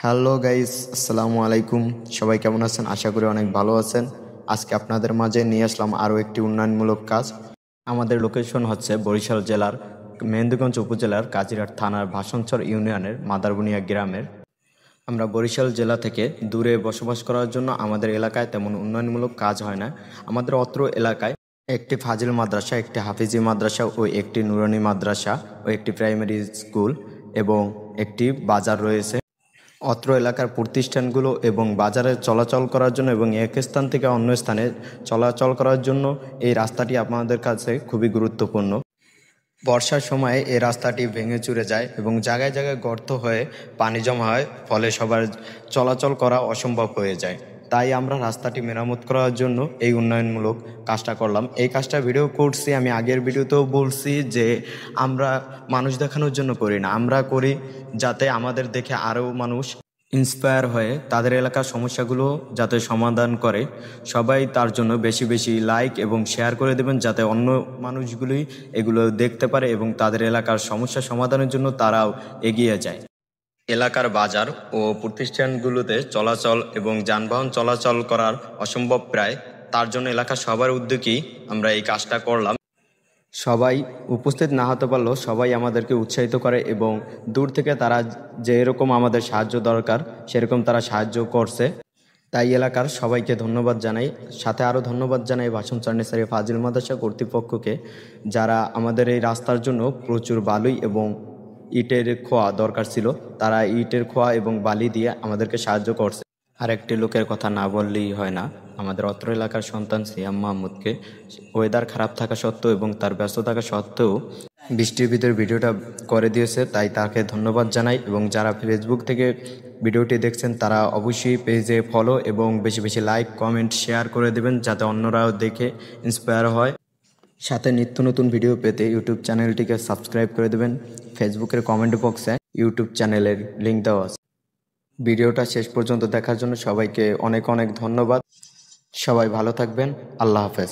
Hello guys, আসসালামু আলাইকুম। সবাই কেমন আছেন? আশা করি অনেক ভালো আছেন। আজকে আপনাদের মাঝে নিয়ে আসলাম আরও একটি উন্নয়নমূলক কাজ। আমাদের লোকেশন হচ্ছে বরিশাল জেলার মেহেন্দিগঞ্জ উপজেলার কাজিরহাট থানার ভাষণচর ইউনিয়নের মাদারবুনিয়া গ্রামের। আমরা বরিশাল জেলা থেকে দূরে বসবাস করার জন্য আমাদের এলাকায় তেমন উন্নয়নমূলক কাজ হয় না। আমাদের অত্র এলাকায় একটি ফাজিল মাদ্রাসা, একটি হাফিজি মাদ্রাসা ও একটি নুরানি মাদ্রাসা ও একটি প্রাইমারি স্কুল এবং একটি বাজার রয়েছে। অত্র এলাকার প্রতিষ্ঠানগুলো এবং বাজারে চলাচল করার জন্য এবং এক স্থান থেকে অন্য স্থানে চলাচল করার জন্য এই রাস্তাটি আমাদের কাছে খুবই গুরুত্বপূর্ণ। বর্ষার সময়ে এই রাস্তাটি ভেঙে চুরে যায় এবং জায়গায় জায়গায় গর্ত হয়ে পানি জমা হয়, ফলে সবার চলাচল করা অসম্ভব হয়ে যায়। তাই আমরা রাস্তাটি মেরামত করার জন্য এই উন্নয়নমূলক কাজটা করলাম। এই কাজটা ভিডিও করছি, আমি আগের ভিডিওতেও বলছি যে আমরা মানুষ দেখানোর জন্য করি না, আমরা করি যাতে আমাদের দেখে আরও মানুষ ইন্সপায়ার হয়ে তাদের এলাকার সমস্যাগুলো যাতে সমাধান করে। সবাই তার জন্য বেশি বেশি লাইক এবং শেয়ার করে দেবেন, যাতে অন্য মানুষগুলি এগুলো দেখতে পারে এবং তাদের এলাকার সমস্যা সমাধানের জন্য তারাও এগিয়ে যায়। এলাকার বাজার ও প্রতিষ্ঠানগুলোতে চলাচল এবং যানবাহন চলাচল করার অসম্ভব প্রায়, তার জন্য এলাকার সবার উদ্যোগেই আমরা এই কাজটা করলাম। সবাই উপস্থিত না হতে পারলেও সবাই আমাদেরকে উৎসাহিত করে এবং দূর থেকে তারা যে এরকম আমাদের সাহায্য দরকার সেরকম তারা সাহায্য করছে। তাই এলাকার সবাইকে ধন্যবাদ জানাই। সাথে আরও ধন্যবাদ জানাই ভাষণচর নেছারি ফাজিল মাদ্রাসা কর্তৃপক্ষকে, যারা আমাদের এই রাস্তার জন্য প্রচুর বালুই এবং ইটের খোয়া দরকার ছিল, তারা ইটের খোয়া এবং বালি দিয়ে আমাদেরকে সাহায্য করছে। আর একটি লোকের কথা না বললেই হয় না, আমাদের অত্র এলাকার সন্তান সিয়াম মাহমুদকে ওয়েদার খারাপ থাকা সত্ত্বেও এবং তার ব্যস্ত থাকা সত্ত্বেও বৃষ্টির ভিতরে ভিডিওটা করে দিয়েছে, তাই তাকে ধন্যবাদ জানাই। এবং যারা ফেসবুক থেকে ভিডিওটি দেখছেন তারা অবশ্যই পেজে ফলো এবং বেশি বেশি লাইক কমেন্ট শেয়ার করে দেবেন, যাতে অন্যরাও দেখে ইন্সপায়ার হয়। সাথে নিত্য নতুন ভিডিও পেতে ইউটিউব চ্যানেলটিকে সাবস্ক্রাইব করে দেবেন। ফেসবুকের কমেন্ট বক্সে ইউটিউব চ্যানেলের লিঙ্ক দেওয়া আছে। ভিডিওটা শেষ পর্যন্ত দেখার জন্য সবাইকে অনেক অনেক ধন্যবাদ। সবাই ভালো থাকবেন। আল্লাহ হাফেজ।